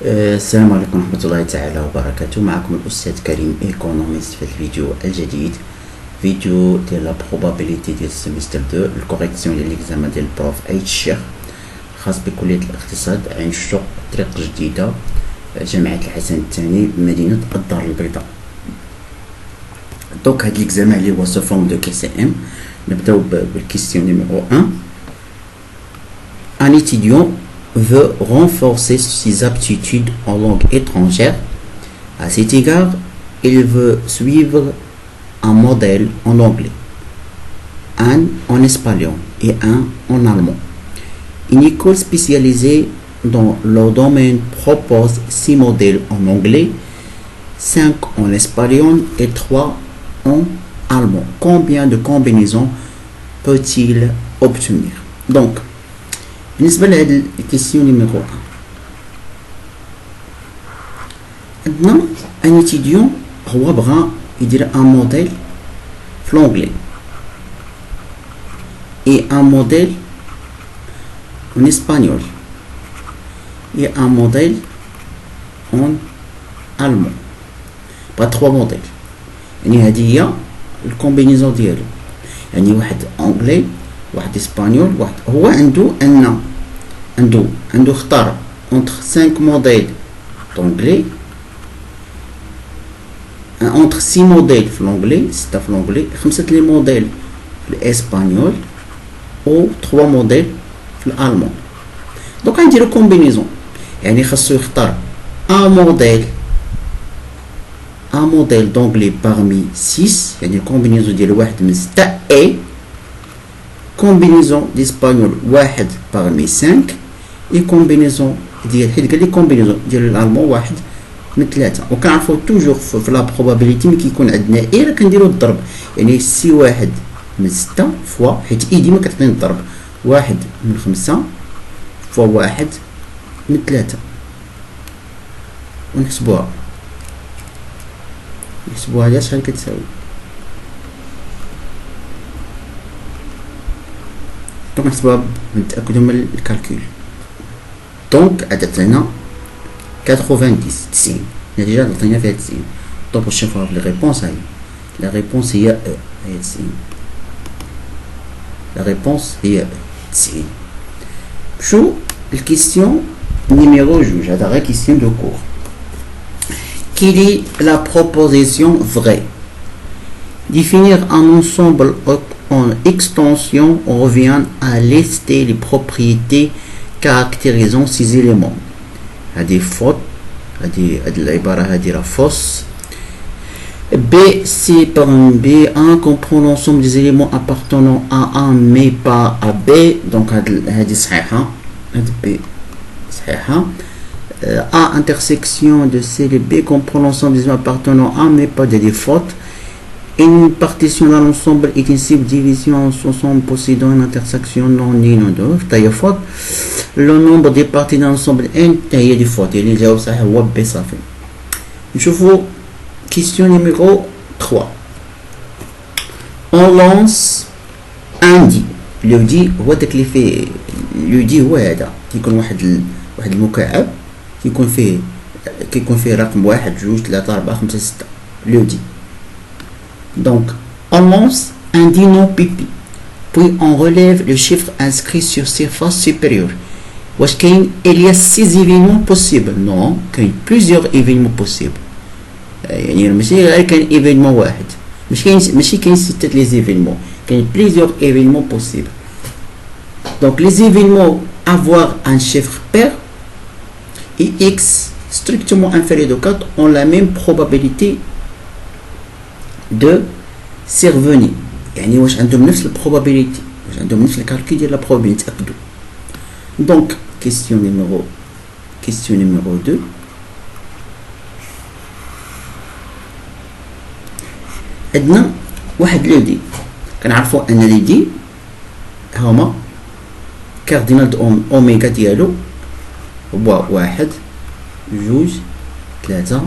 السلام عليكم ورحمة الله تعالى وبركاته. معكم الأستاذ كريم ايكونوميست في الفيديو الجديد، فيديو ديال لا probabilité ديال السيمستر 2 الكوريكسيون ديال ليكزامان ديال البروف عيد الشيخ خاص بكلية الاقتصاد عين الشق طريق جديدة جامعة الحسن الثاني بمدينة الدار البيضاء. دونك هاد ليكزامان اللي هو سو فورم دو KCM. نبداو بالكيستيون نيميرو 1. Un étudiant veut renforcer ses aptitudes en langue étrangère. À cet égard, il veut suivre un modèle en anglais, un en espagnol et un en allemand. Une école spécialisée dans le domaine propose 6 modèles en anglais, 5 en espagnol et 3 en allemand. Combien de combinaisons peut-il obtenir? Donc, بالنسبة لهاد الكيسيون نيميرو 1 عندنا ان étudiant هو بغا يدير ان موديل في لونجلي et un modèle en espagnol et un modèle en allemand. بغا 3 موديل، يعني هادي هي الكومبينيزون ديالو، يعني واحد انجلي واحد اسبانيول واحد. هو عنده اختار entre 5 modèles d'anglais, entre 6 modèles في l'anglais 6 في l'anglais، 5 لي موديل في الاسبانيول و 3 موديل في الالمان. دونك غنديرو كومبينيزون، يعني خاصو يختار ان موديل d'anglais parmi 6، يعني الكومبينيزون ديال واحد من 6 اي combinaison d'espagnol واحد parmi 5 et combinaison ديال حيت قال لي كومبينيزون ديال الالمان واحد من 3. وكنعرفوا توجور في لا بروبابيليتي ملي كيكون عندنا اي راه كنديروا الضرب، يعني سي واحد من 6 فوا حيت اي ديما كتعطيني الضرب واحد من 5 فوا واحد من 3 ونحسبوها هي شحال كتساوي. دونك نحسبوها نتأكدو من الكالكول. دونك عدت لنا 90 ديجا عطينا فيها 90. دونك باش نشوفوها في لي ريبونس، هاهي لا ريبونس هي هي 90. لا ريبونس هي 90. شو الكيستيون نيميرو 2؟ هذا غير كيستيون دو كور. Quelle est la proposition vraie? Définir un ensemble en extension revient à lister les propriétés caractérisant ces éléments. هذه faute، هذه العبارة هذه راه fausse. B, C par un B, 1 comprend l'ensemble des éléments appartenant à un mais pas à B. Donc هذه صحيحة، هذه B صحيحة. A intersection de C et B comprend l'ensemble des éléments appartenant à un mais pas de faute. Une partition dans l'ensemble est une subdivision en ensemble possédant une intersection non nulle non deux. تاهي faute. Le nombre des parties dans l'ensemble n تاهي دي faute، يعني الجواب صحيح هو B صافي. نشوفوا question numéro 3. On lance un dit. le dit هو داك اللي فيه le dit هو هذا كيكون واحد المكعب كيكون فيه رقم 1 2 3 4 5 6 le dit. Donc, on lance un dit non pipi, puis on relève le chiffre inscrit sur surface supérieure. Il y a 6 événements possibles. Non, il y a plusieurs événements possibles. يعني ماشي غير كاين événement واحد، ماشي كاين 6 les événements، كاين plusieurs événements possibles. Donc les événements avoir un chiffre pair et x strictement inférieur de 4 ont la même probabilité de survenir. يعني واش عندهم نفس البروبابيليتي، واش عندهم نفس الكالكول ديال لا probabilité نتاكدوا. دونك كيستيون نيميرو 2. عندنا واحد لو دي، كنعرفوا ان لي دي هما كاردينال دو اوميغا ديالو هو 1 2 3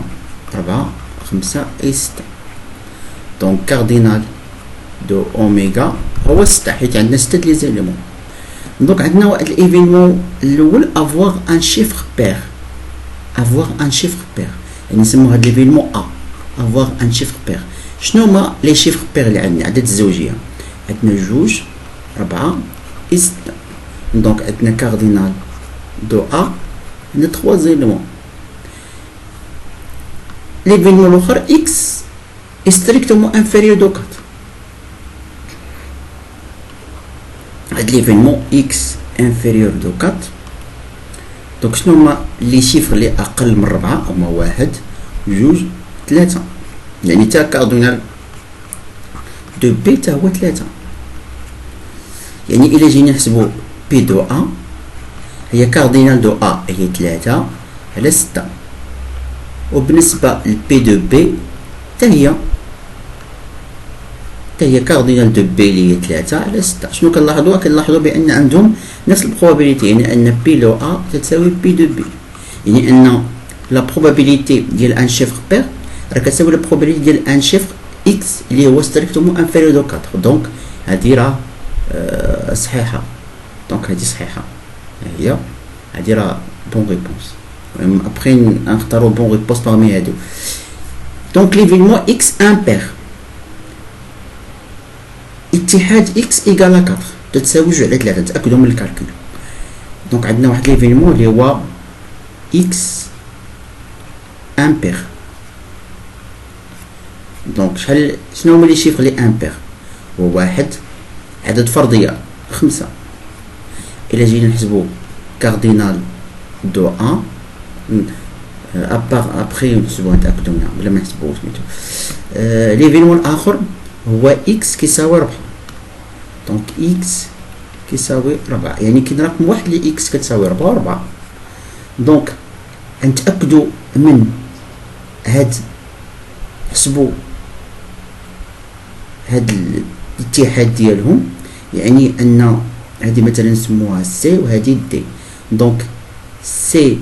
4 5 و 6. Donc cardinal de oméga هو 6 حيت عندنا 6 لي زيليمون. دونك عندنا واحد الايفينمون الاول avoir un chiffre pair avoir un chiffre pair. يعني نسمو هاد ليفينمون A avoir un chiffre pair. شنو هما لي شيفر بير اللي عندنا؟ عدد الزوجيه عندنا جوج 4 و 6. دونك عندنا كاردينال دو A عندنا 3 زيلمون. ليفينمون الاخر x est strictement inférieur de 4. هاد ليفينمون x inférieur de 4. دونك شنو هما لي شيفر اللي اقل من 4؟ هما 1 2 3. يعني تا كاردينال دو بي تا هو 3. يعني الى جينا نحسبو بي دو ا هي كاردينال دو ا هي 3 على 6، وبالنسبه لبي دو بي تا هي كاردينال دو بي اللي هي 3 على 6. شنو كنلاحظوا؟ كنلاحظوا بان عندهم نفس البروبابيليتي، يعني ان بي لو ا تساوي بي دو بي، يعني ان لا بروبابيليتي ديال ان شيفر بير راه كتساوي لا بروبابيليتي ديال ان شيفر اكس اللي هو ستريكتومون انفيريور دو 4. دونك هادي راه صحيحه. دونك هادي صحيحه، هي هادي راه بون ريبونس. ابخي نختارو بون ريبونس parmi هادو. دونك ليفينمون اكس امبير اتحاد اكس ايكال 4 تساوي 2 على 3. نتاكدوا من الكالكول. دونك عندنا واحد ليفينمون اللي هو اكس امبير. دونك شنو هما لي شيفر لي امبير؟ هو 1 عدد فرديه 5. الى جينا نحسبو كاردينال دو ا ابار ابخي نحسبوه نتاكدو منها بلا ما نحسبوه سميتو. ليفينمون الاخر هو اكس كيساوي 4. دونك اكس كيساوي 4، يعني كاين رقم واحد اللي اكس كتساوي 4. دونك نتاكدوا من هاد، حسبوا هاد الاتحاد ديالهم، يعني ان هادي مثلا نسموها سي وهادي دي. دونك سي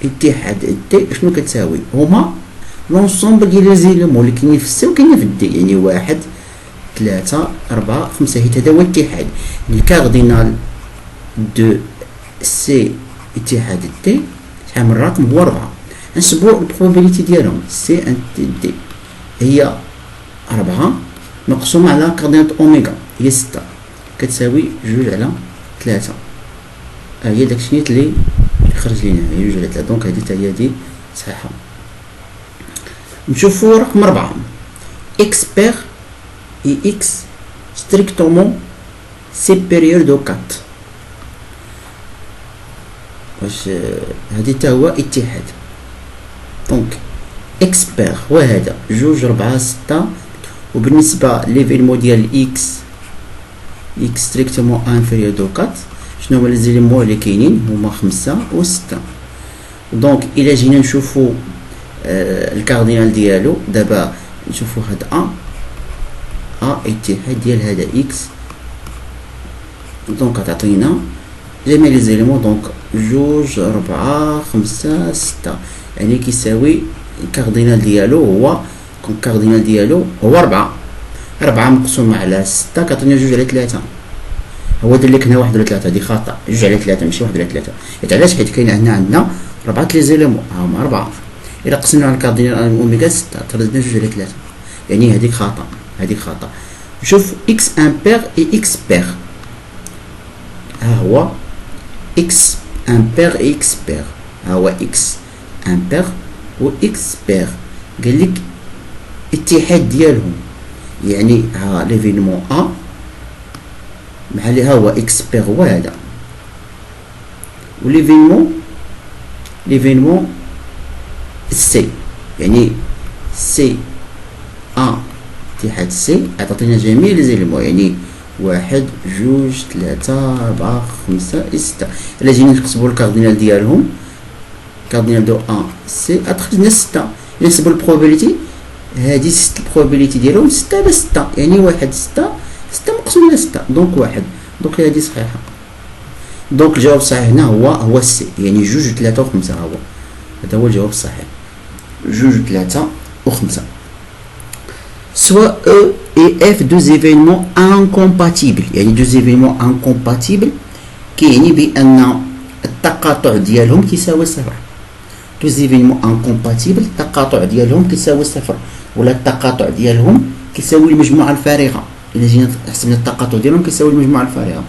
اتحاد دي شنو كتساوي؟ هما لونسومبل ديال لي زيليمون اللي كاينين في السي وكاينين في الدي، يعني 1 3 4 5. هذا هو الاتحاد. الكاردينال دو سي اتحاد دي شحال من رقم؟ هو 4. نحسبوا البروبابيليتي ديالهم. سي ان دي هي 4 مقسومه على كاردينال اوميغا هي 6 كتساوي 2 على 3. هي داكشي اللي خرج لينا، هي 2 على 3. دونك هذه حتى هي دي صحيحه. نشوفوا رقم 4 اكس بير اي اكس ستريكتومون سيبيريور دو 4. واش هادي تا هو اتحاد. دونك اكس بير هو هذا 2 4 6. وبالنسبه ليفينمون ديال اكس ستريكتومون انفيريور دو 4 شنو هما لي زيليمون اللي كاينين؟ هما 5 و 6. دونك الى جينا نشوفوا الكاردينال ديالو، دابا نشوفوا هاد ا اتحاد ديال هذا اكس. دونك تعطينا جميع لي زيليمون. دونك 2 4 5 6، يعني كيساوي الكاردينال ديالو هو 4 مقسومه على 6 كتعطينا 2 على 3. هو دير لك هنا 1 على 3، هادي خطا. 2 على 3 ماشي 1 على 3. علاش؟ حيت كاين عندنا 4 لي زيليمون، هما 4. إلا قسمنا على الكاردينال اوميغا 6 طردنا 2 على 3، يعني هذيك خطأ. نشوف اكس امبير اي اكس بير. ها هو اكس امبير اي اكس بير. ها هو اكس امبير و اكس بير. قال لك اتحاد ديالهم، يعني ها ليفينمون ا مع اللي ها هو اكس بير هو هذا، و ليفينمون سي، يعني سي ا اتحاد سي عطاتنا جميع لي زيليمون، يعني 1 2 3 4 5 6. الا جينا نحسبوا الكاردينال ديالهم، كاردينال دو ا سي تخرجنا 6. نحسبوا البروبابيليتي، هذه 6 البروبابيليتي ديالهم 6 على 6، يعني 1 6 مقسوم على 6. دونك 1. دونك هذه صحيحه. دونك الجواب الصحيح هنا هو سي، يعني 2 3 و5. هذا هو الجواب الصحيح، 2 3 و5. Soit E et F deux événements incompatibles، يعني deux événements incompatibles كيعني بأن التقاطع ديالهم كيساوي 0. دو زيفينمون انكومباتيبل التقاطع ديالهم كيساوي صفر، ولا التقاطع ديالهم كيساوي المجموعة الفارغة. إلا جينا حسبنا التقاطع ديالهم كيساوي المجموعة الفارغة.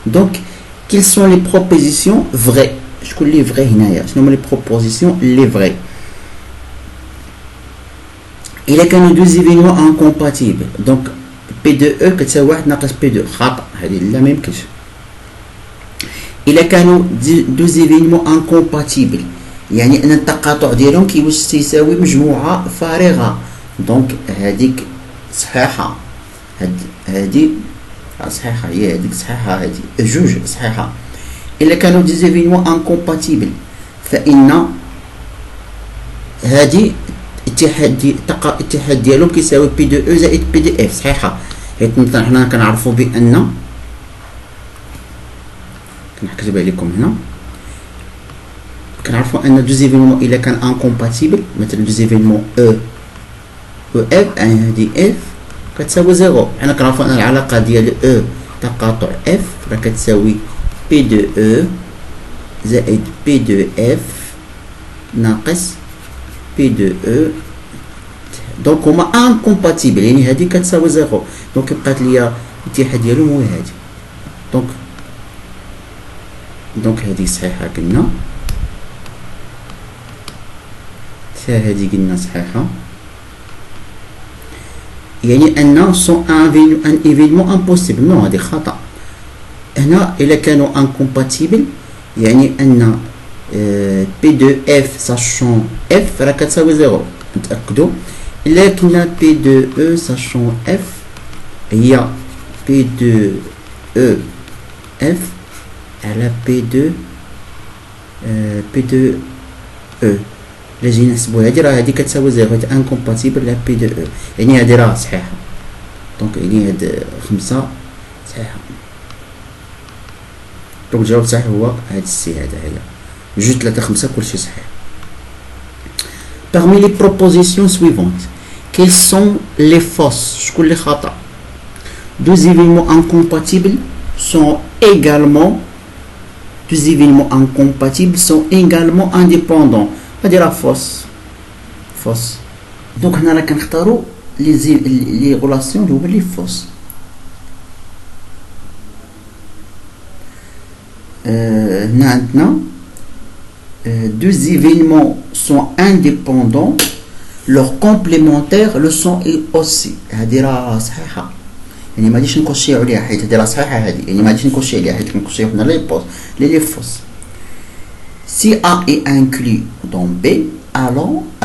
دونك كيل سون لي بروبوزيسيون فغي؟ شكون لي فغي هنايا؟ شنو هما لي بروبوزيسيون لي فغي؟ إلا كانوا دو زيفينمون انكومباتيبل دونك بي دو او كتساوي واحد ناقص بي دو، خطأ، هذه لا ميمكنش. إلا كانوا دو زيفينمون انكومباتيبل يعني أن التقاطع ديالهم كيساوي مجموعة فارغة، دونك هذيك صحيحة، هذه صحيحة، هي هذيك صحيحة، هذه جوج صحيحة. إلا كانوا دي زيفينمون انكومباتيبل فإن هذه الاتحاد ديالهم كيساوي بي دو او زائد بي دي اف، صحيحة، حيت حنا كنعرفوا بأن كنكتبها لكم هنا، كنعرفوا ان دو زيفينمون الا كان انكومباتيبل، مثلا دو زيفينمون او اف هذه اف كتساوي زيرو. حنا كنعرفوا ان العلاقه ديال او تقاطع اف راه كتساوي بي دو او زائد بي دو اف ناقص بي دو او، دونك هما انكومباتيبل يعني هذه كتساوي زيرو، دونك بقات ليا الاتحاد ديالهم هو هذه. دونك هذه صحيحه قلنا، هذه قلنا صحيحه، يعني ان سون ان ايفينمون امبوسيبل. نو هذه خطا. هنا الا كانوا انكومباتيبل يعني ان بي دو اف ساشون اف راه كتساوي زيرو، نتاكدوا. الا كنا بي دو او ساشون اف هي بي دو او اف على بي دو او، إلا جينا نحسبو هادي راه هادي كتساوي زيرو، هادي انكومباتيبل لا بي دو او، يعني هادي راه صحيحة، دونك يعني هاد 5 صحيحة. دونك الجواب الصحيح هو هاد السي، هذا هي 2 3 5 كلشي صحيح. Parmi les propositions suivantes, quelles sont les fausses؟ شكون اللي خطأ؟ Deux événements incompatibles sont également indépendants. هادي راه فوس. دونك هنا راه كنختاروا لي غولاسيون اللي هما لي فوس. هنا عندنا deux événements sont indépendants, leurs complémentaires le sont aussi. هادي راه صحيحة، يعني ما غاديش نكوشيو عليها حيت هادي راه صحيحة، هادي يعني ما غاديش نكوشي عليها حيت كنكوشيو هنا لي فوس. Si A est inclus dans B,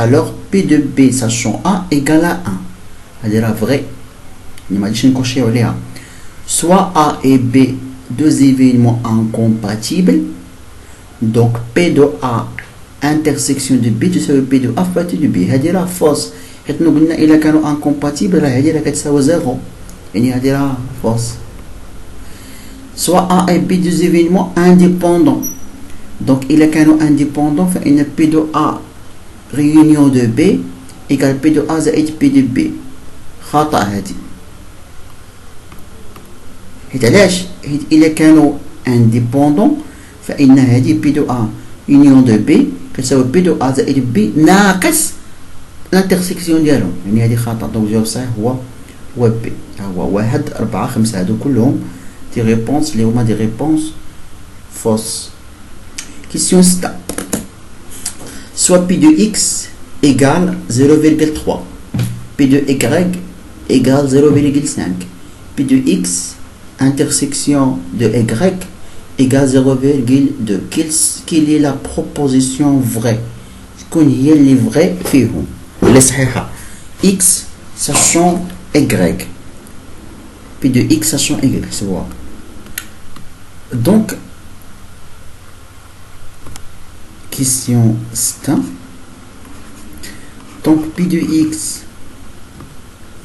alors P de B sachant A égale à 1. C'est vrai. Soit A et B, deux événements incompatibles. Donc P de A intersection de B, tu sais P de A partie de B. C'est fausse. Et nous avons dit qu'il est incompatible, c'est 0. C'est fausse. Soit A et B, deux événements indépendants. Donc, il est qu'un indépendant, fait une P de A réunion de B égale P de A زائد P de B. خطأ هذه. حيت علاش؟ حيت إلا كانوا indépendant فإن هذه P de A réunion de B كتساوي P de A زائد B ناقص الانترسيكسيون ديالهم، يعني هذه خطأ. دونك الجواب الصحيح هو B. هو 1 4 5 هادو كلهم دي ريبونس اللي هما دي ريبونس فوس. Question 6. Soit P de X égale 0,3, P de Y égale 0,5, P de X intersection de Y égale 0,2. Quelle est la proposition vraie? Qu'on y est les vrais فيهم les صحيحة. X sachant Y, P de X sachant Y, c'est bon. Donc question 6. Donc P de X,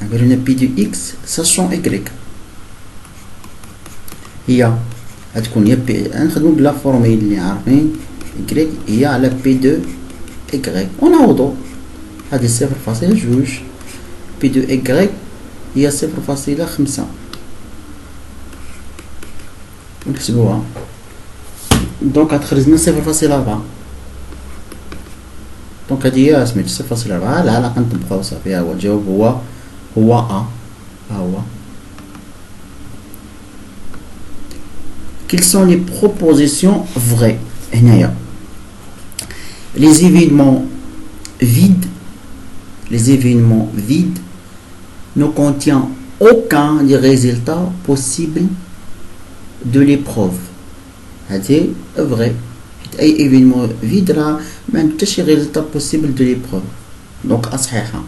on a P de X sachant Y هي غتكون هي بي، نخدمو بلا فورميل اللي عارفين Y هي على P de Y، ونعوضو هادي 0.2، P de Y هي 0.5 ونحسبوها، دونك غتخرج لنا 0.4. دونك هذه هي سميتو 0.4. لا كنطبقوها صافي. ها هو الجواب هو ها هو. Quelles sont les propositions vraies? هنايا les événements vides ne contiennent aucun des résultats possibles de l'épreuve. C'est vrai. أي événement vide راه ما عنده حتى شي résultat possible de l'épreuve. Donc صحيحة.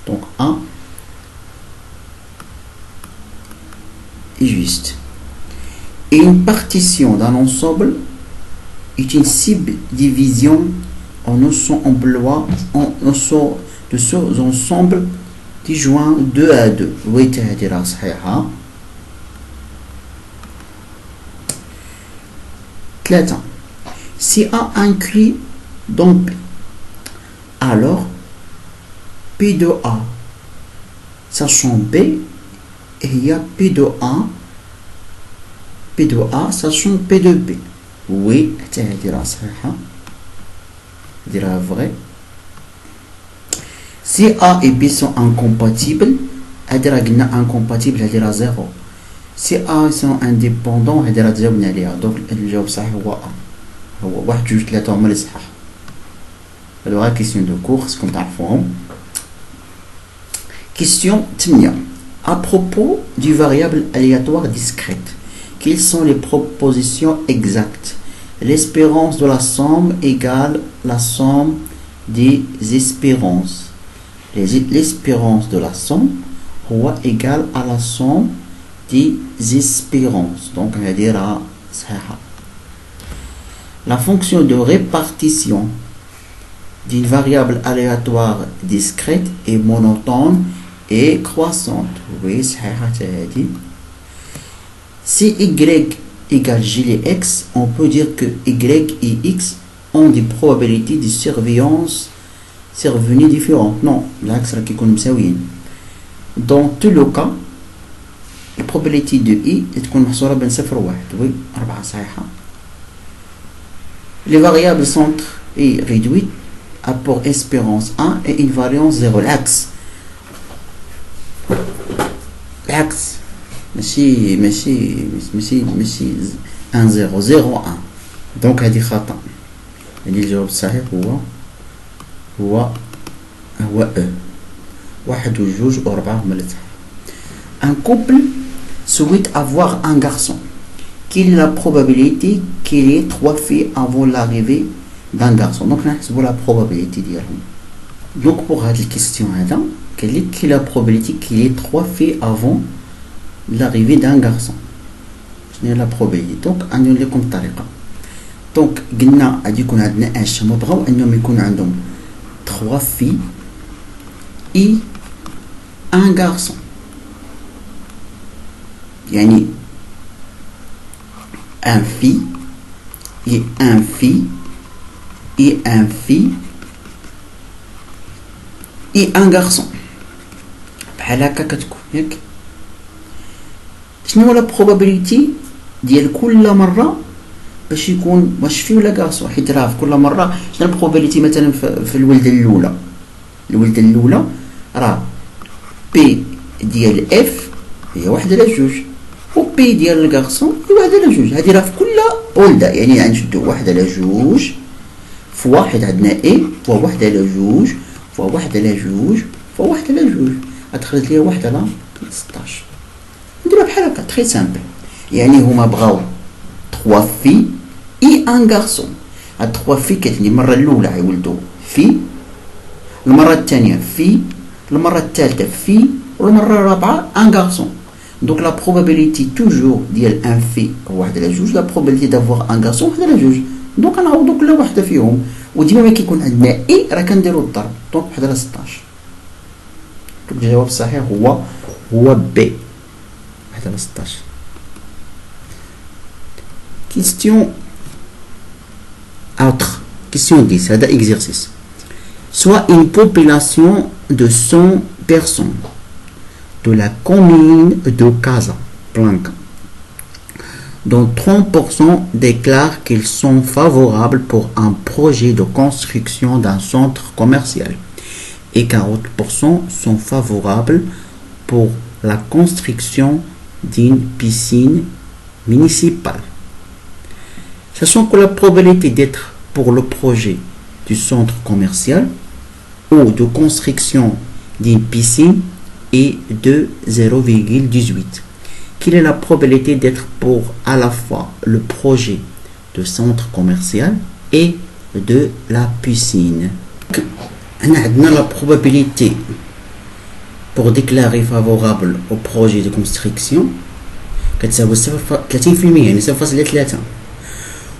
Donc A est juste. Et une partition d'un ensemble est une subdivision en de sous-ensembles disjoints 2 à 2. Oui, هذه راه صحيحة. 3. Si A inclut dans P, alors P de A sachant B, et il y a P de A sachant P de B. Oui, c'est vrai. Si A et B sont incompatibles, incompatibles, c'est 0. Si A sont indépendants, c'est 0. Donc le jawab صحيح هو A. هو 1 2 3 هما اللي صحاح. هادو غير كيسيون دو كور خصكم تعرفوهم. Question 8. À propos du variable aléatoire discrète, quelles sont les propositions exactes? L'espérance de la somme égale la somme des espérances. L'espérance de la somme égale à la somme des espérances. Donc on va dire la fonction de répartition d'une variable aléatoire discrète est monotone et croissante. Oui, c'est si y égale j et x, on peut dire que y et x ont des probabilités de survenue différentes. Non, l'axe qui est مساويين. Dans tout le cas, la probabilité de i تكون محصورة بين 0 و 1. Oui, 4 صحيحة. Les variables centre et réduite a pour espérance 1 et une variance 0. L'axe ماشي 1 0 0 1. دونك هذه خطأ. يعني الجواب الصحيح هو E. 1 و 2 و 4 هما اللي صح. Un couple souhaite avoir un garçon. Quelle est la probabilité qu'il y ait 3 filles avant l'arrivée d'un garçon? Donc نحسبوا la probabilité ديالهم. Donc pour هذه الكيستيون هذا quelle est la probabilité qu'il y ait 3 filles avant l'arrivée d'un garçon? شنو هي la probabilité؟ donc غندير لكم الطريقه. donc قلنا غادي يكون عندنا اش هما بغاو انهم يكون عندهم 3 filles et un garçon. يعني un fille et un fille et un fille et un garçon. بحال هكا كتكون ياك. شنو هو لا probability ديال كل مره باش يكون واش في ولا غارسون؟ حيت راه في كل مره شنو البروبابيليتي مثلا في الولده الاولى راه بي ديال اف هي 1 على 2 و بي ديال الغارسون هي 1 على 2. هذه راه في كل ولده يعني غنشدو 1 على 2 في واحد عندنا اي فوا 1 على 2 فوا 1 على 2 فوا 1 على 2 غتخرج ليا 1 على 16. نديروها بحال هكا تري سامبل. يعني هما بغاو 3 في اي ان غارسون. هاد 3 في كتعني المره الاولى غيولدوا في، المره الثانيه في، المره الثالثه في، والمره الرابعه ان غارسون. دونك لا probabilité toujours ديال ان في هو 1 على 2. لا probabilité d'avoir un garçon 1 على 2. دونك غنعوضو كل وحده فيهم وديما ملي كيكون عندنا اي راه كنديرو الضرب. دونك 1 على 16. دونك الجواب الصحيح هو بي 1 على 16. Question autre. Question 10. هذا exercice. Soit une population de 100 personnes de la commune de Casablanca dont 30% déclarent qu'ils sont favorables pour un projet de construction d'un centre commercial et 40% sont favorables pour la construction d'une piscine municipale. Sachant que la probabilité d'être pour le projet du centre commercial ou de construction d'une piscine est de 0,18. Quelle est la probabilité d'être pour à la fois le projet de centre commercial et de la piscine? On a la probabilité pour déclarer favorable au projet de construction كتساوي 30% يعني 0.3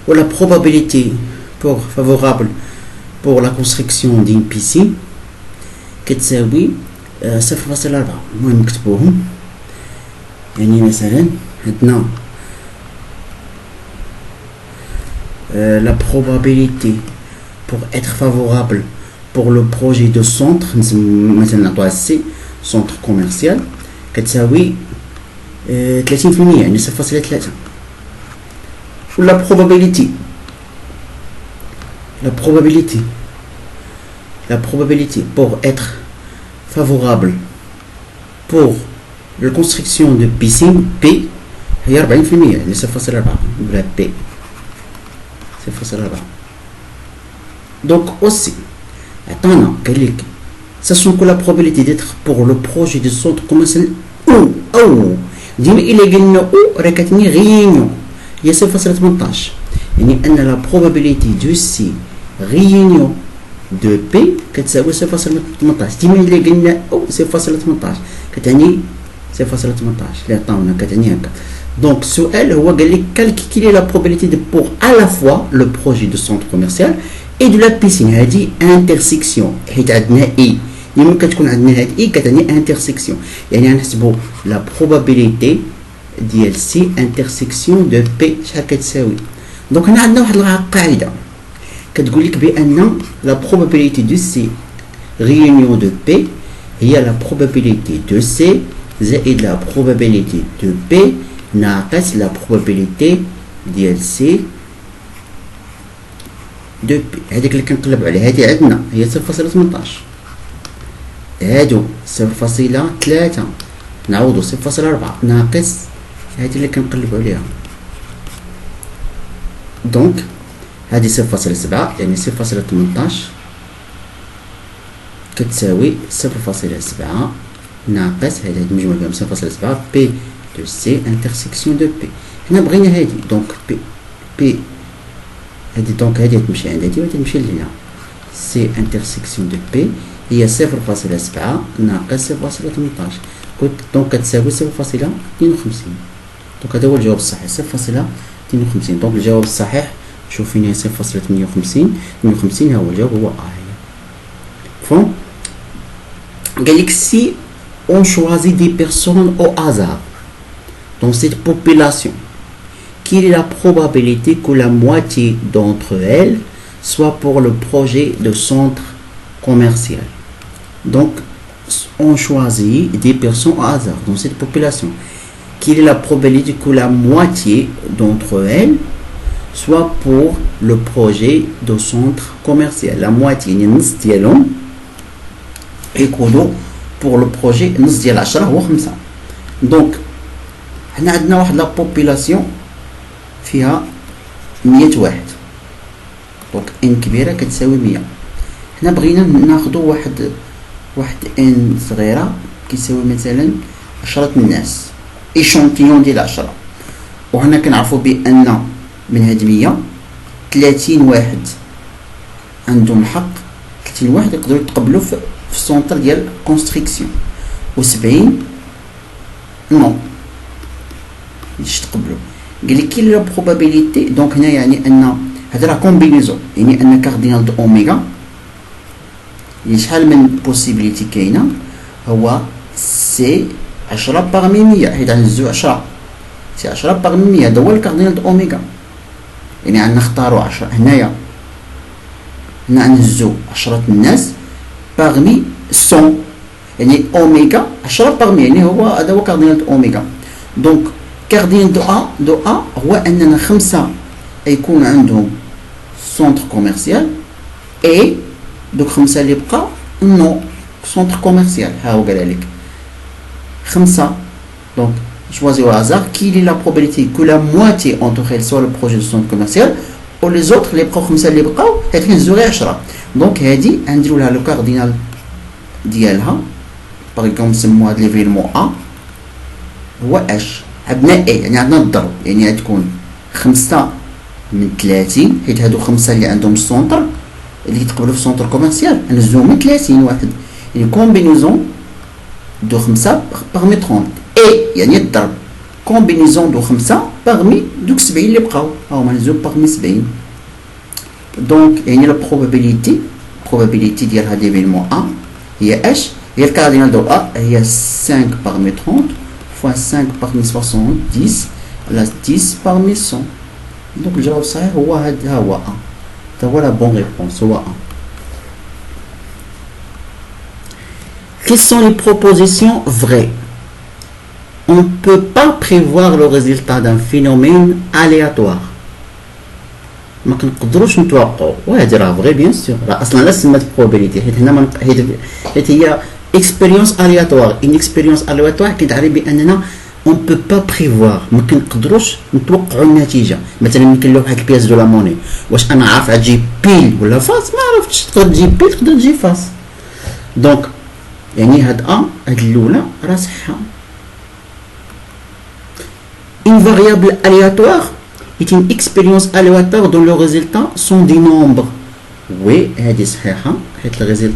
ou la probabilité pour favorable pour la construction d'une piscine كتساوي 0.4. المهم نكتبوهم يعني مثلا عندنا la probabilité pour être favorable pour le projet de centre مثلا نعطوها C centre commercial كتساوي 30% يعني 0.3. شو la probabilité pour être favorable pour la construction de piscine P هي 40% يعني 0.4 ولا P 0.4. donc aussi attends قال لك sachant que la probabilité d'être pour le projet de centre commercial ou ديما إلا قلنا او راه كتعني غيونيون هي 0.18 يعني أن la probabilité de C réunion de P كتساوي 0.18 ديما إلا قلنا او 0.18 كتعني 0.18 اللي عطاونا كتعني هكا. donc السؤال هو قال لك calculer la probabilité de pour à la fois le projet de centre commercial et de la piscine. هذه intersection حيت عندنا اي لما كتكون عندنا هاد اي كتعني انترسيكسيون يعني غنحسبوا لا probabilité ديال سي انترسيكسيون دو بي شحال كتساوي. دونك هنا عندنا واحد القاعده كتقول لك بان لا probabilité دو سي réunion دو بي هي لا probabilité دو سي زائد لا probabilité دو بي ناقص لا probabilité ديال سي دو بي. هذيك اللي كنقلب عليها هذه عندنا هي 0.18 هادو 0.3 نعوضو 0.4 ناقص هادي اللي كنقلبو عليها. دونك هادي 0.7 يعني 0.18 كتساوي 0.7 ناقص هادي المجموع بهم 0.7 بي دو سي انترسيكسيون دو بي. هنا بغينا هادي دونك بي هادي دونك هادي تمشي عند هادي وهادي تمشي لهنا سي انترسيكسيون دو بي هي 0.7 ناقص 0.18 دونك كتساوي 0.52. دونك هذا هو الجواب الصحيح 0.52. دونك الجواب الصحيح شوف فين هي 0.58 58 هو الجواب هو هي فون. قال لك si on choisit des personnes au hasard dans cette population, quelle est la probabilité que la moitié d'entre elles soit pour le projet de centre commercial? Donc on choisit des personnes au hasard dans cette population. Quelle est la probabilité que la moitié d'entre elles soit pour le projet de centre commercial? La moitié يعني النص ديالهم يكونوا pour le projet النص ديال 10 هو 5. دونك حنا عندنا واحد لا بوبولاسيون فيها 100 واحد دونك ان كبيره كتساوي 100. حنا بغينا ناخذوا واحد ان صغيره كيساوي مثلا 10 الناس ايشونتيون ديال 10 وهنا كنعرفوا بان من هاد 100 30 واحد عندهم الحق 30 واحد يقدروا يتقبلوا في السونتر ديال كونستركسيون و70 نو مش تقبلوا. قال لك كاين لا بروبابيليتي دونك هنا يعني ان هذا راه كومبينيزون يعني ان كاردينال دو اوميغا يعني شحال من بوسيبيليتي كاينه هو سي 10 باغمي 100 حيت غنهزو 10 سي 10 باغمي 100 هذا هو الكاردينال دو اوميغا يعني عندنا نختاروا 10 هنايا هنا غنهزو 10 الناس باغمي 100 يعني اوميغا 10 باغمي يعني هو هذا هو كاردينال دو اوميغا. دونك كاردينال دو أ هو أننا 5 يكون عندهم سونتر كوميرسيال اي دوك 5 اللي بقى نو سونتر كوميرسيال. ها هو قال لك 5 دونك choisir au hasard quelle est la probabilité que la moitié entre elles soit le projet de centre commercial ou les autres les بقاو 5 اللي بقاو هتنزلوا غير 10. دونك هادي نديروا لها لو كاردينال ديالها باغ اكزومبل نسموا هاد ليفيلمون ا هو اش عندنا اي يعني عندنا الضرب يعني غتكون 5 من 30 حيت هادو 5 اللي عندهم السونتر اللي يتقبلوا في السونتر كوميرسيال نزلوهم من 30 واحد يعني كومبينيزون دو 5 باغمي 30 اي يعني الضرب كومبينيزون دو 5 باغمي دوك 70 اللي بقاو هاهما نزلو باغمي 70. دونك يعني لا probabilité ديال هاد ليفينمون ا هي اش هي الكاردينال دو ا هي 5 باغمي 30 fois 5 parmi 70 على 10 parmi 100. دونك الجواب الصحيح هو هذا هو ا هذا هو لا بون ريبونس هو ا. Quelles sont les propositions vraies? On ne peut pas prévoir le résultat d'un phénomène aléatoire. ما كنقدروش نتوقعوا وهذه راه فغي بيان سور راه اصلا لا سمات probability حيت هنا حيت هي expérience aléatoire. une expérience aléatoire كتعني باننا on peut pas prévoir ما كنقدروش نتوقعوا النتيجه. مثلا ملي كنلوح واحد البياس دو لا موني واش انا عارف غتجي بيل ولا فاس ما عرفتش تقدر تجي بيل تقدر تجي فاس. دونك يعني هاد هاد الاولى راه صحه. une variable aléatoire est une expérience aléatoire dont les résultats sont des nombres. oui هذه صحيحه حيت الريزلت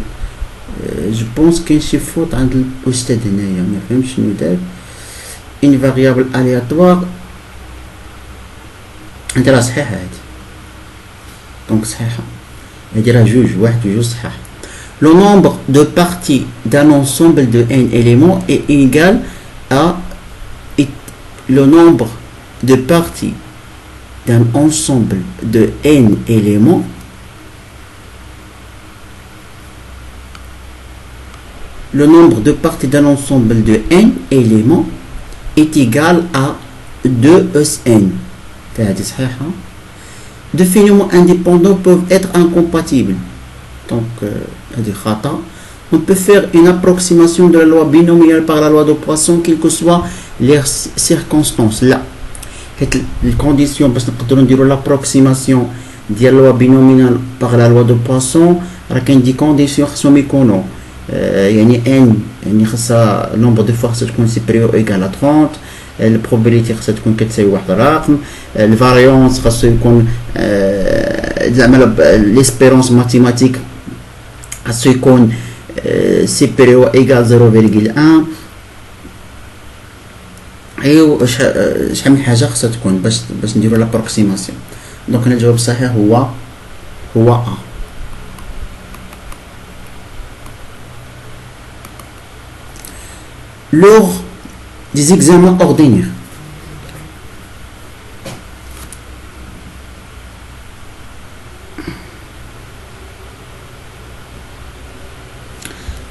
جو بونس كاين شي فوت عند الاستاذ هنايا ما فهمتش شنو دار. une variable aléatoire هذه راه صحيحه هذه دونك صحيحه هذه راه جوج واحد وجوج صحيح. le nombre de parties d'un ensemble de n éléments est égal à le nombre de parties d'un ensemble de n éléments le nombre de parties d'un ensemble de n éléments est égal à 2SN. Deux phénomènes indépendants peuvent être incompatibles. Donc, on peut faire une approximation de la loi binomiale par la loi de Poisson, quelles que soient les circonstances. Là, les conditions parce que nous dirons l'approximation de la loi binomiale par la loi de Poisson, il y a des conditions qui sont méconnues. يعني n يعني خاصها nombre de fois تكون supérieur ou égal à 30. البروبابيليتي خاصها تكون كتساوي واحد الرقم. الفاريونس خاصو يكون زعما ليسبيرونس ماتيماتيك خاصو يكون supérieur ou égal 0.1. ايوا شحال من حاجه خاصها تكون باش نديرو لابروكسيماسيون. دونك هنا الجواب الصحيح هو ا. lors des examens ordinaires.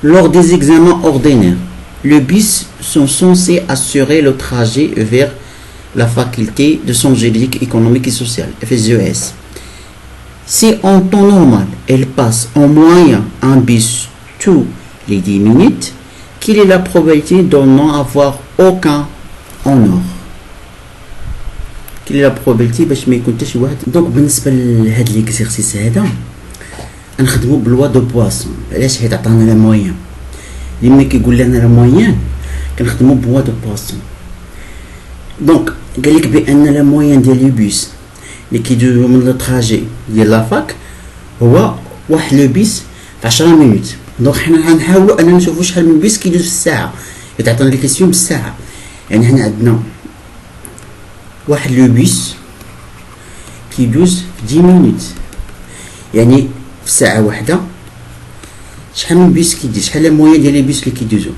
Lors des examens ordinaires, les bus sont censés assurer le trajet vers la faculté de sciences juridiques, économiques et sociales, FSES. Si en temps normal, elle passe en moyenne un bus tous les 10 minutes, quelle est la probabilité de n'en avoir aucun en or? Quelle est la probabilité باش ما يكون حتى شي واحد؟ دونك بالنسبه لهاد ليكزيرسيس هذا نخدمو بلوا دو بواسون. علاش؟ حيت عطانا لا موين. لما كيقول لنا لا موين كنخدمو بلوا دو بواسون. دونك قال لك بان لا موين ديال لي بيس اللي كيدوزو من لو تراجي ديال لافاك هو واحد لو بيس في 10 مينوت. دونك حنا غنحاولوا اننا نشوفوا شحال من بيس كيدوز في الساعه. يتعطينا لي كيسيون بالساعه. يعني حنا عندنا واحد لو بيس كيدوز في 10 مينوت. يعني في ساعه واحده شحال من بيس كيدوز، شحال لا موين ديال لي بيس اللي كيدوزو.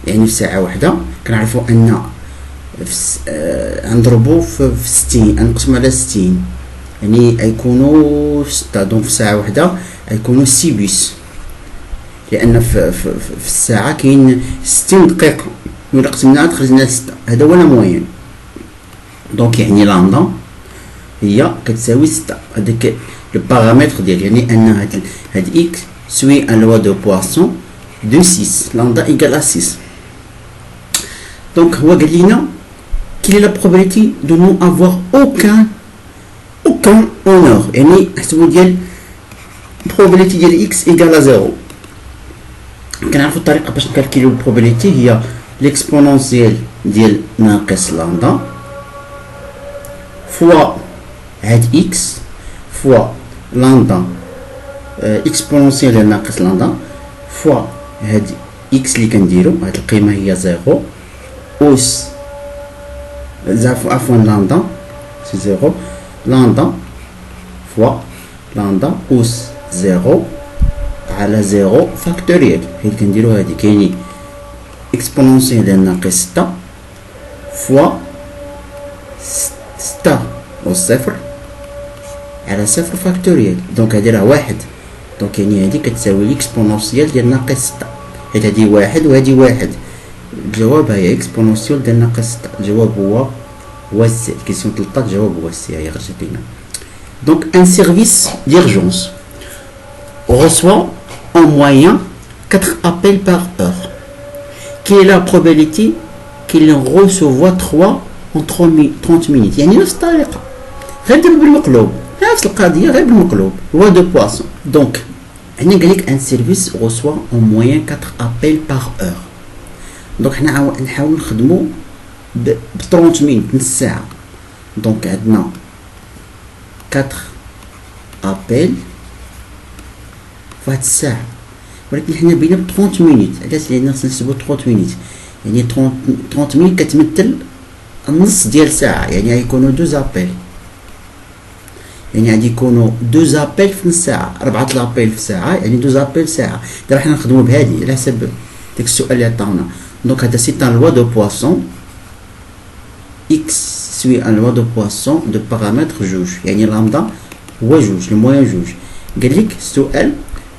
يعني في ساعه واحده كنعرفوا ان نضربوا في 60 نقسموا على 60 يعني غيكونوا 6. دونك في ساعه واحده غيكونوا 6 بيس لان في الساعه كاين 60 دقيقه ولا قسمناها خرجنا 6. هذا هو الموين. دونك يعني لامدا هي كتساوي 6. هذاك لو بارامتر ديال يعني ان هاد اكس سوي ان لوا دو بواسون دو 6 لامدا ايكال ا 6. دونك هو قال لنا quelle est la probabilité de non avoir aucun honneur. يعني نحسبوا ديال probabilité ديال x égale à 0. كنعرفوا الطريقه باش نكالكيليو البروبابيليتي هي ليكسبونونسيال ديال ناقص لامدا فوا هاد x فوا لامدا اكسبونونسيال ديال ناقص لامدا فوا هاد x اللي كنديرو هاد القيمه هي 0 اوس عفوا لامدا سي 0 لامدا فوا لامدا اوس 0 على 0 فاكتوريال. حيت كنديرو هادي كايني اكسبونونسيال ديال ناقص 6 فوا 6 أس صفر على 0 فاكتوريال. دونك هادي راه واحد. دونك يعني هادي كتساوي ليكسبونونسيال ديال ناقص 6 حيت هادي واحد وهادي واحد. الجواب هي اكسبونونسيال ديال ناقص 6. الجواب هو سي. كيسيون 13 الجواب هو سي. هي خرجت لينا. دونك ان سيرفيس d'urgence reçoit en moyenne 4 appels par heure. Quelle est la probabilité qu'il en recevoit 3 en 30 minutes؟ يعني نفس الطريقة غير دابا بالمقلوب نفس القضية غير بالمقلوب هو دو بواسون. دونك هنا قالك ان سيرفيس reçoit en moyenne 4 appels par heure. دونك حنا نحاول نخدمو ب 30 مينوت نص ساعة. دونك عندنا 4 ابل فهاد الساعة ولكن حنا بينا ب 30 مينوت. علاش؟ لأن خصنا نحسبو 30 مينوت يعني 30 مينوت كتمثل النص ديال ساعة. يعني غيكونو 2 ابل يعني غادي يكونو 2 ابل في نص ساعة 4 لابيل في ساعة يعني 2 ابل ساعة. دابا حنا نخدمو بهادي على حسب داك السؤال اللي عطاونا. دونك هذا سي ان لوا دو بواسون x suit un loi de Poisson de paramètre جوج يعني لامدا هو جوج الموين جوج. قالك السؤال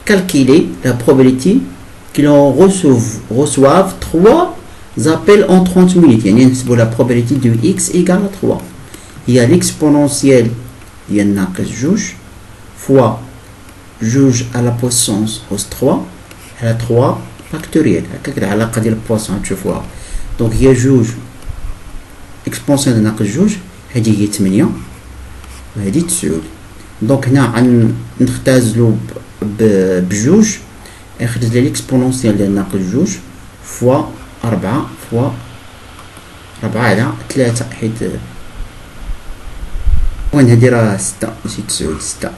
calculer la probabilité qu'ils reçoivent 3 appels en 30 minutes. يعني نحسبوا la probabilité de x égale à 3 هي l'exponentielle ديال ناقص جوج فوا جوج على بويسونس أس 3 على 3 فاكتوريال. هكاك العلاقة ديال البواسون تشوفوها. دونك هي جوج اكسبونسيون ناقص جوج هادي هي 8 وهادي 9. دونك هنا نختازلو بجوج يخرج لي الاكسبونونسيال ديال ناقص جوج فوا 4 فوا 4 على 3 حيت وين هادي راه 6 ماشي 9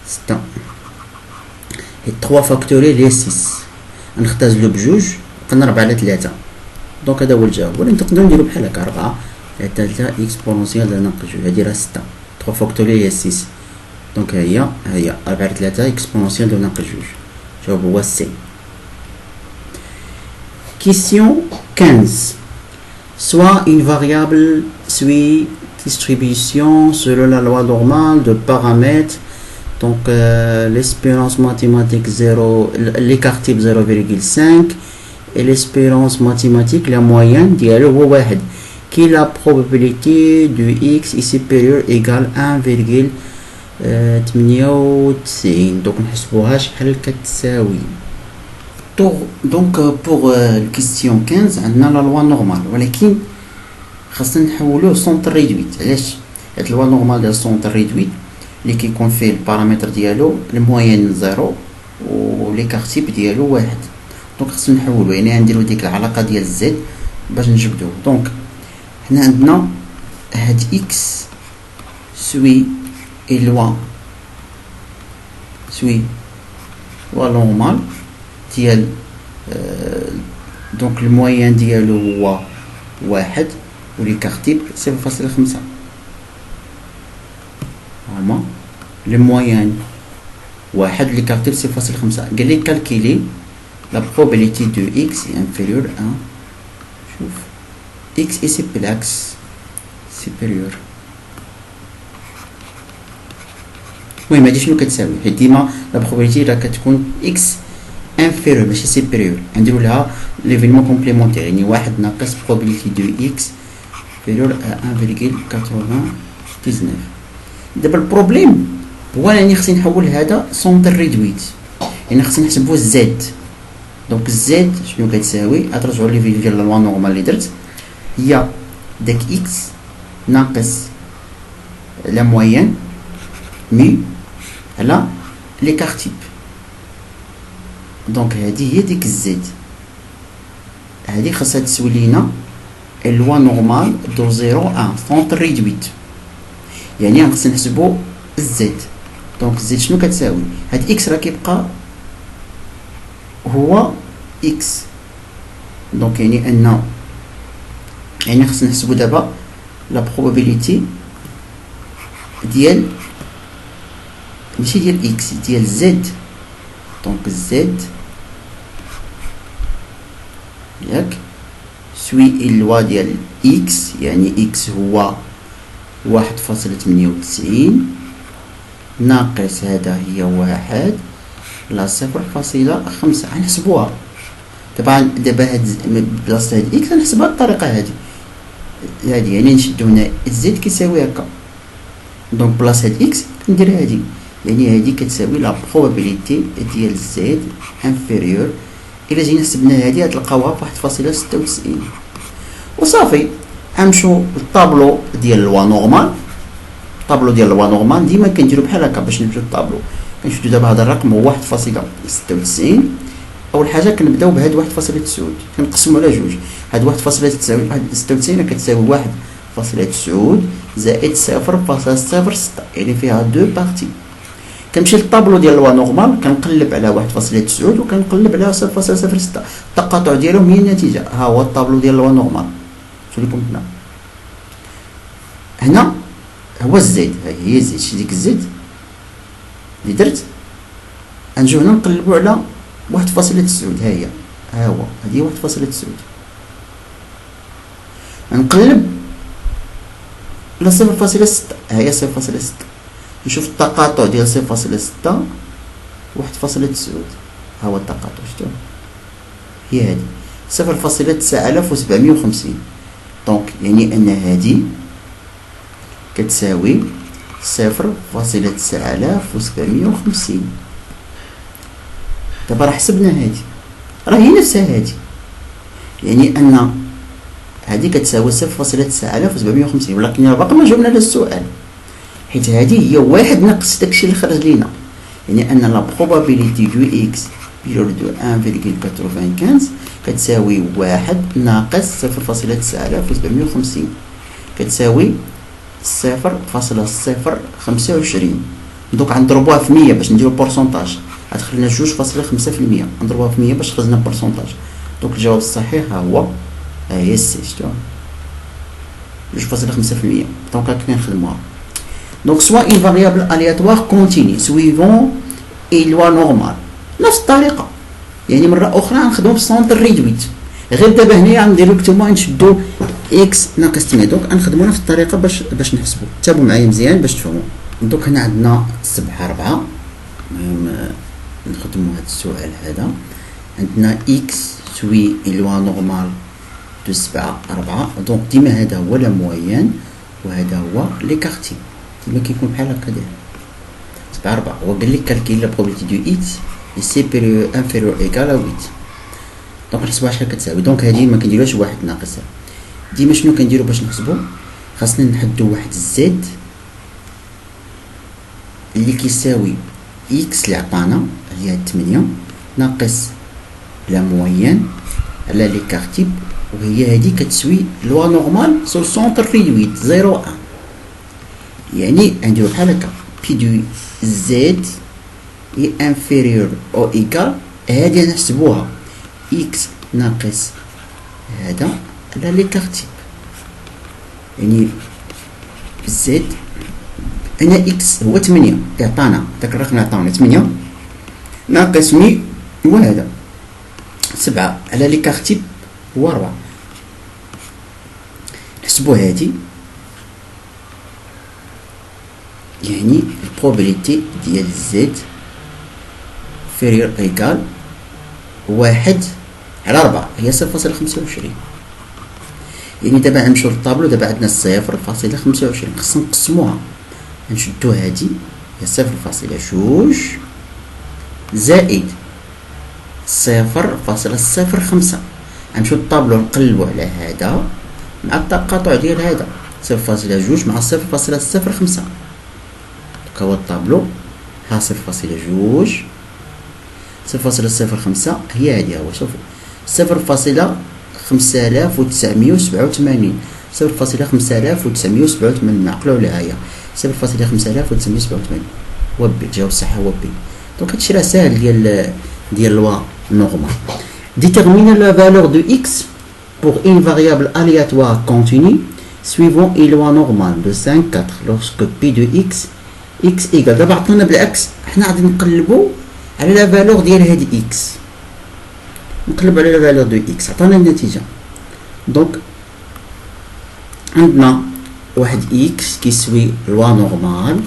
6 حيت 3 فاكتوريال هي 6 نختازلو بجوج بقينا 4 على 3. دونك هذا هو الجواب. ولا نقدروا نديرو بحال هكا 4 على 3 اكسبونونسيال ديال ناقص جوج هادي راه 6 3 فاكتوريال هي 6. دونك هي 4 على 3 اكسبونونسيال ديال ناقص جوج. الجواب هو سي. Question 15. Soit une variable suit distribution selon la loi normale de paramètres. Donc l'espérance mathématique 0, l'écart type 0,5 et l'espérance mathématique la moyenne ديالو هو 1. Qui la probabilité de x est supérieure égale 1,98. donc نحسبوها شحال كتساوي. donc pour question 15 عندنا la loi normale ولكن خاصنا نحولوه سونتر ريدويت. علاش؟ هاد لوا نورمال ديال سونتر ريدويت اللي كيكون فيه البارامتر ديالو الموين 0 وليكار تيب ديالو 1. دونك خاصنا نحولو يعني نديرو ديك العلاقه ديال زد باش نجبدوه. دونك حنا عندنا هاد اكس سوي لوا نورمال ديال دونك الموين ديالو هو 1 وليكار تيب 0.5. هما لو موين 1 ليكار تيب 0.5. قال لي كالكيلي la probabilité de x est inférieure à شوف x est supérieur. المهم هادي شنو كتساوي؟ حيت ديما لا probabilité راه كتكون x inférieur ماشي supérieur. نديرو لها ليفينمون كومبليمونتير يعني 1 ناقص probabilité de x inférieur à 1,99. دابا البروبليم هو انني خصني نحول هذا سونتر ريدويت، يعني خصني نحسبو الزد. دونك الزد شنو كتساوي؟ غترجعوا لي فيديو ديال لوا نورمال اللي درت، هي داك اكس ناقص لا موين مي على ليكار تيب. دونك هذه هي ديك الزد، هذه خاصها تسوي لينا لوا نورمال دو 0 سونتر ريدويت، يعني خصنا نحسبو الزد. دونك الزد شنو كتساوي؟ هاد اكس راه كيبقى هو اكس، دونك يعني خصنا نحسبو دابا لا بروبابيليتي ديال ماشي ديال اكس، ديال زد. دونك زد ياك سوي اللوا ديال اكس، يعني اكس هو 1.98 ناقص هذا هي 1 لا 0.5. غنحسبوها دابا هاد بلاصه هاد اكس غنحسبها بالطريقه هادي يعني نشدو هنا زد كيساوي هكا. دونك بلاصه هاد اكس كندير هادي، يعني هادي كتساوي لا بروبابيليتي ديال زد انفيريور. الا جينا حسبنا هادي غتلقاوها ب 1.96 وصافي. غنمشيو للطابلو ديال لوا نورمال. الطابلو ديال لوا نورمال ديما كنديرو بحال هكا باش نمشيو للطابلو. كنشدو دابا هذا الرقم هو 1.96. اول حاجه كنبداو بهاد 1.9 كنقسمو على جوج. هاد 1.96 كتساوي 1.9 زائد 0.06، يعني فيها دو بارتي. كنمشي للطابلو ديال لوا نورمال كنقلب على 1.9 وكنقلب على 0.06، التقاطع ديالهم هي النتيجه. ها هو الطابلو ديال لوا نورمال. شوف لكم هنا هو الزد، هي الزد. شتي ديك الزد اللي درت، غنجيو هنا نقلبو على 1.9. ها هو هادي 1.9. نقلب على 0.6، ها هي 0.6. نشوف التقاطع ديال 0.6 1.9. ها هو التقاطع، شتو هي هادي 0.9750. دونك يعني ان هادي كتساوي 0.9750. دابا راه حسبنا هادي، راه هي نفسها هادي، يعني ان هادي كتساوي 0.9750. ولكن باقي ما جاوبنا على السؤال، حيت هادي هي واحد ناقص داكشي اللي خرج لينا، يعني ان لا بروبابيليتي دو اكس بيلور دو 1.95 كتساوي 1 ناقص 0.9750 كتساوي 0.025. دوك غنضربوها في 100 باش نديرو بورسونتاج، غتخلي لنا 2.5%. نضربوها في 100 باش تخرجنا بورسونتاج. دونك الجواب الصحيح ها هو، ها هي سي، شتو 2.5%. دونك هاك كنخدموها. دونك سوا اون فاريابل الياتوار كونتيني سويفون اي لوا نورمال، نفس الطريقه، يعني مره اخرى غنخدمو بالسونتر ريدويت. غير دابا هنايا غنديرو كتما نشدو اكس ناقص 8. دونك غنخدمو نفس الطريقه باش نحسبو. تابعوا معايا مزيان باش تفهموا. دونك هنا عندنا 7/4. المهم نخدمو هاد السؤال هذا. عندنا اكس سوي لوا نورمال دو 7/4. دونك ديما هذا هو لا موين وهذا هو ليكارتي، ديما كيكون بحال هكا داير 7/4. هو قال لك كالكيل لا بروبابيليتي دو اكس سيبيريور انفيريور ايكال 8. دونك نحسبوها شحال كتساوي. دونك هادي ما كنديروهاش واحد ناقص، ديما شنو كنديرو باش نحسبو؟ خاصنا نحدو واحد الزد اللي كيساوي اكس اللي عطانا هي 8 ناقص لا موين على ليكار تيب، وهي هادي كتسوي لوا نورمال سو سونتر ريدويت 0 1. يعني نديرو بحال هكا بي دو زد اي انفيريور او ايكال، هادي نحسبوها اكس ناقص هذا على ليكار تيب، يعني زد هنا اكس هو 8 يعطانا داك الرقم اللي عطاونا 8 ناقص مي هو هذا 7 على ليكار تيب هو 4. نحسبو هادي، يعني البروبابيليتي ديال زد فيريور ايكال 1/4 هي 0.25. يعني دابا غنمشيو للطابلو. دابا عندنا 0.25 خصنا نقسموها، نشدو هادي هي 0.2 زائد 0.05. غنمشيو للطابلو نقلبو على هذا مع التقاطع ديال هذا 0.2 مع 0.05. دوكا هو الطابلو ها 0.2 0.05 هي هادي. هو شوفو 0.5987 0.5987 عقلوا عليها هي 0.5987 هو بي. جاوب صح هو بي. دونك هادشي راه ساهل ديال لوا نورمال. Déterminer la valeur de x pour une variable aléatoire continue suivant une loi normale de 5,4 lorsque p de x égale. دابا عطانا بالعكس، حنا غادي نقلبو على لا فالور ديال هاد اكس، نقلب على لا فالور دو اكس عطانا النتيجه. دونك عندنا واحد اكس كيسوي لوا نورمال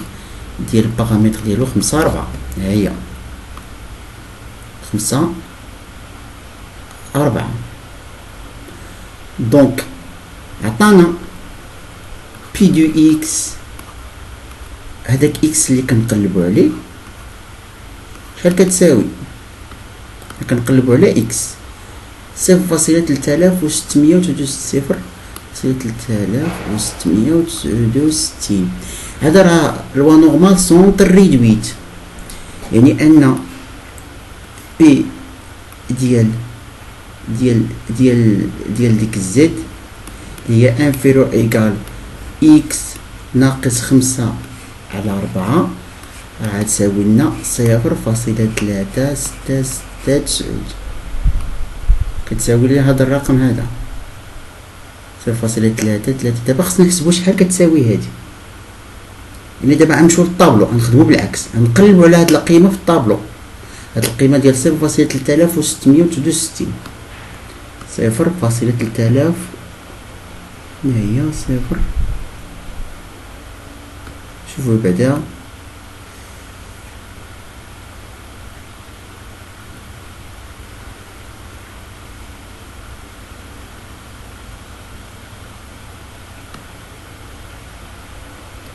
ديال البارامتر ديالو 5 4. ها هي 5 4. دونك عطانا بي دو اكس، هداك اكس اللي كنقلبو عليه شحال كتساوي؟ كنقلبو على اكس 0.3669. هذا راه لوا نورمال سونتر ريدويت، يعني ان بي ديال ديك الزد هي انفيرو ايكال اكس ناقص 5 على 4 راه تساوي لنا 0.3669. كتساوي لي هذا الرقم هذا 0.33. دابا خصنا نحسبو شحال كتساوي هادي. يعني دابا غنمشيو للطابلو غنخدمو بالعكس، غنقلبو على هاد القيمه في الطابلو. هاد القيمه ديال 0.3669 0.3000 هي 0. شوفوا بعدا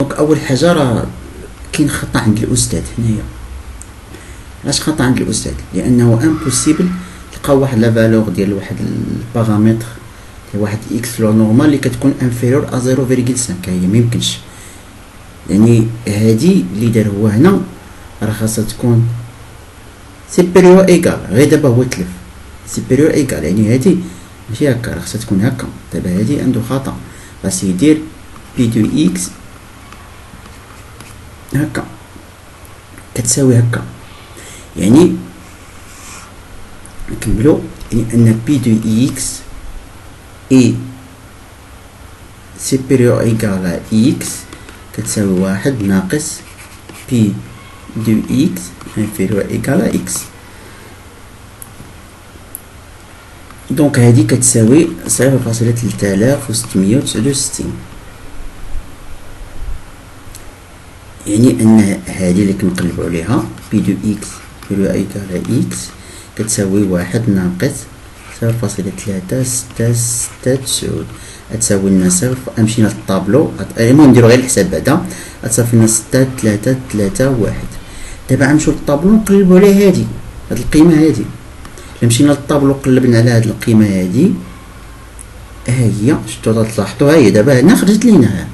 دونك اول حاجه راه كاين خطا عند الاستاذ هنايا. علاش خطا عند الاستاذ؟ لانه امبوسيبل تلقاو واحد لا فالور ديال واحد البارامتر ديال واحد اكس لو نورمال اللي كتكون انفيرور ا 0.5. هي ميمكنش، يعني هادي اللي دار هو هنا راه خاصها تكون سيبيريور ايكال. غير دابا هو تلف سيبيريور ايكال، يعني هادي ماشي هكا، راه خاصها تكون هكا. دابا هادي عنده خطا، خاص يدير بي دو اكس هكا كتساوي هكا. يعني نكملو، يعني ان بي دو اكس اي سيبيريور ايكال اكس كتساوي 1 ناقص بي دو اكس انفيريور ايكال اكس. دونك هادي كتساوي 0.3669. يعني ان هادي اللي كنقلبو عليها بي دو اكس انفيريور ايكال اكس كتساوي 1 ناقص 0.3669. غتساوي لنا مشينا للطابلو. المهم نديرو غير الحساب بعدا. غتصافي لنا 6.331. دابا غنمشيو للطابلو نقلبو على هاد القيمه هادي. الا مشينا للطابلو قلبنا على هاد القيمه هادي ها هي، شفتو تلاحظوا ها هي دابا هنا خرجت لينا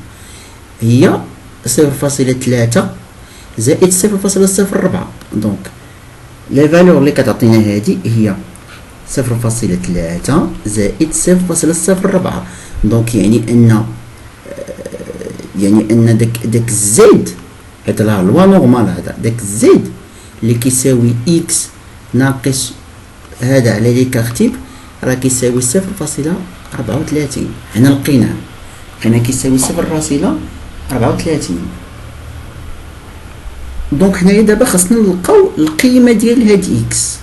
هي 0.3 زائد 0.04. دونك لا فالور اللي كتعطينا هادي هي 0.3 زائد 0.04. دونك يعني ان داك الزيد هذا راه لوا نورمال، هذا داك الزيد اللي كيساوي اكس ناقص هذا على لي كارتيب راه كيساوي 0.34. هنا لقينا كيساوي 0.34. دونك حنايا دابا خاصنا نلقاو القيمه ديال هاد اكس.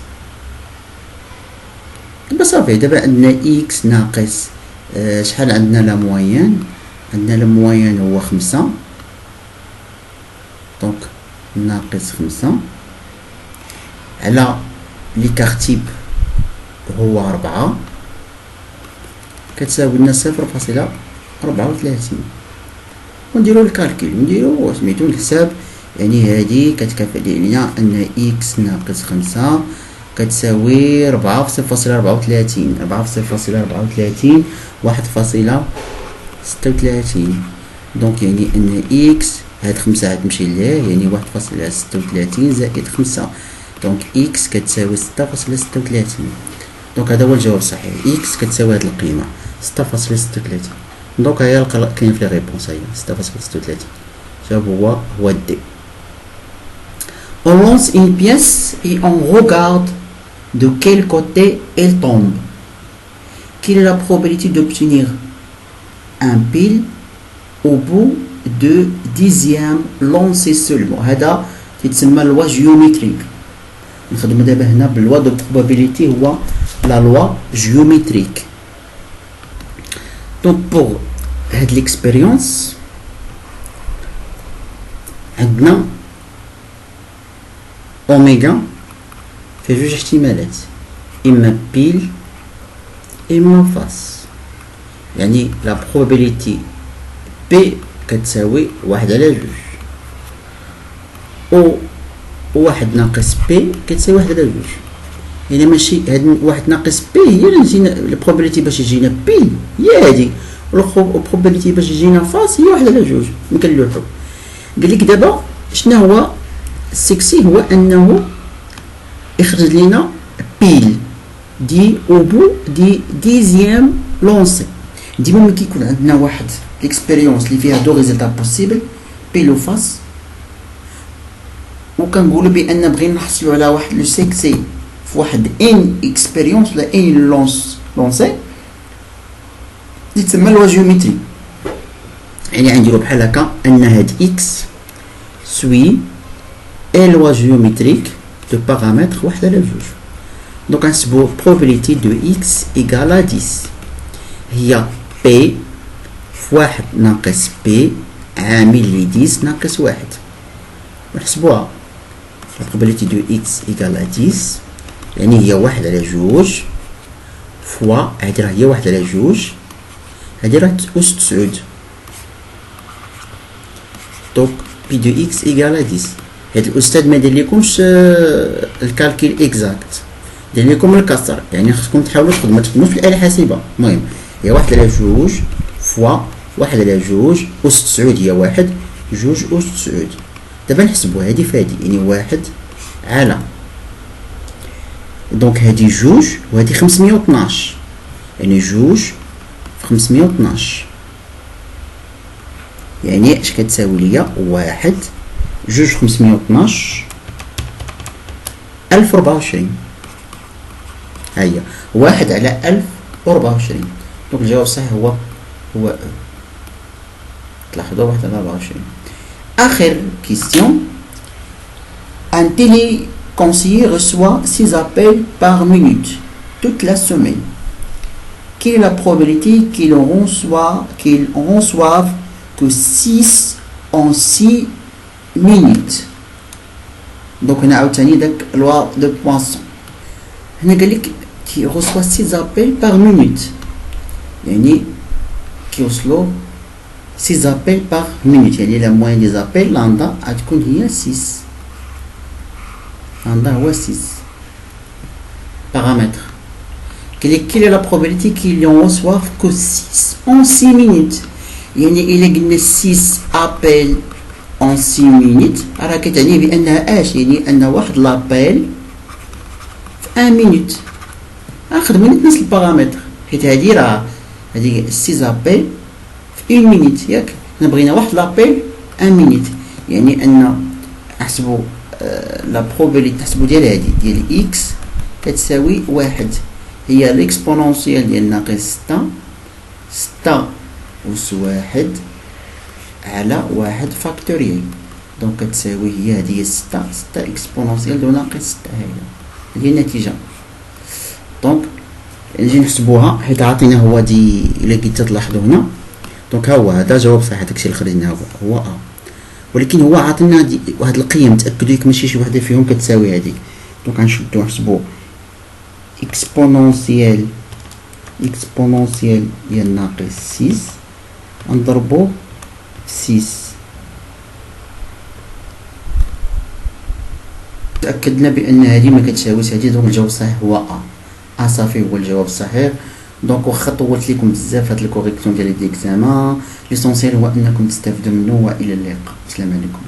دابا صافي دابا عندنا اكس ناقص شحال عندنا لا موين؟ عندنا لا موين هو 5. دونك ناقص 5 على لي كارتيب هو 4 كتساوي لنا 0.34 ونديرو الكالكيل ونديرو سميتو الحساب. يعني هادي كتكافئ لينا ان إكس ناقص 5 كتساوي 4.34 1.36. دونك يعني ان إكس هاد 5 غتمشي ليه، يعني 1.36 زائد 5، دونك إكس كتساوي 6.36. دونك هذا هو الجواب الصحيح، إكس كتساوي هاد القيمة 6.36. دونك هي كاين في لي ريبونس، هي 6.36. الجواب هو دي. On lance une pièce et on regarde de quel côté elle tombe. Quelle est la probabilité d'obtenir un pile au bout de 10e lancé seulement؟ هذا تسمى لوا جيومتريك. نخدمو دابا هنا باللوا دو probabilité، هو لا لوا جيومتريك. دونك بوغ هاد ليكسبيريونس عندنا اوميغا في جوج احتمالات، اما بيل اما فاس. يعني لا probabilité بي كتساوي 1/2، او 1 ناقص بي كتساوي 1/2. يعني ماشي هاد 1 ناقص بي هي اللي تجينا البروبابيليتي باش يجينا بيل هي هادي، والبروبابيليتي باش يجينا فاس هي 1/2. مكنلوحو. قالك دابا شنو هو السكسي، هو انه يخرج لينا بيل دي او بو دي 10e لونسي. ديما ملي كيكون عندنا واحد ليكسبيريونس اللي فيها دو ريزلتا بوسيبل بيل و فاس، وكنقولوا بان بغينا نحصلوا على واحد لو سكسي في واحد ان اكسبيريونس ولا ان لونسي اللي تسمى لوا جيومتري. يعني غنديرو بحال هكا ان هاد اكس سوي اي لوا جيومتريك دو بارامتر 1/2. دونك غنحسبو probabilité دو اكس ايكال 10 هي بي في 1 ناقص بي عامل لي 10 ناقص 1. ونحسبوها probabilité دو اكس ايكال 10 يعني هي 1/2 فوا هادي راه هي 1/2، هادي راه أس 9. دونك بي دو اكس ايكال 10. هاد الأستاذ ما يديرلكمش الكالكيل اكزاكت، دير لكم الكسر، يعني خصكم تحاولوا ما تخدموش في الآلة الحاسبة. المهم هي 1/2 فوا 1/2 أس 9 هي 1، 2 أس 9. دابا نحسبو هادي فهادي، يعني 1 على دونك هادي 2 وهادي 512، يعني 2 في 512 يعني اش كتساوي ليا 1 2 في 512 1024. هيا 1 على 1024. دونك الجواب الصحيح هو تلاحظوا 1 على 24. آخر كيستيون. Un téléconseiller reçoit 6 appels par minute toute la semaine. Quelle est la probabilité qu'il en reçoive que 6 en 6 minutes؟ Donc هنا عاوتاني داك لوا دو بوانسون. هنا قالك كي reçoit 6 appels par minute، يعني كيوصلو 6 appels par minute، يعني la moyenne des appels لاندا غتكون هي 6. لاندا هو 6 paramètres. Quelle est la probabilité qu'il en reçoive que 6 en 6 minutes؟ يعني إلا قلنا 6 appels en 6 minutes راه كتعني بأنها اش، يعني أن واحد لابيل في 1 minute. نخدمو نفس البارامتر، حيت هادي راه هادي 6 appels في 1 minute ياك. حنا بغينا واحد لابيل 1 minute، يعني أن نحسبو لا probabilité نحسبو ديال هادي ديال إكس كتساوي 1 هي ليكسبونونسيال ديال ناقص 6 أس 1 على 1 فاكتوريال. دونك كتساوي هي هادي 6 اكسبونونسيال دو ناقص 6. هي النتيجة. دونك نجي نحسبوها حيت عاطينا هو دي إلا كنت تلاحظوا هنا. دونك ها هو هذا جواب صحيح، داكشي اللي خرجنا هو ولكن هو عاطينا واحد القيم تأكدوا ياك ماشي شي وحدة فيهم كتساوي هادي. دونك غنشدو نحسبو اكسبونونسيال اكسبونونسيال ديال ناقص 6 نضربوه في 6. تأكدنا بأن هذه ما كتساويش هذه، دونك الجواب الصحيح هو أ صافي هو الجواب الصحيح. دونك واخا طولت لكم بزاف هاد الكوريكسيون ديال لي زيكزامان، ليسونسيال هو انكم تستافدوا منه، والى اللقاء، السلام عليكم.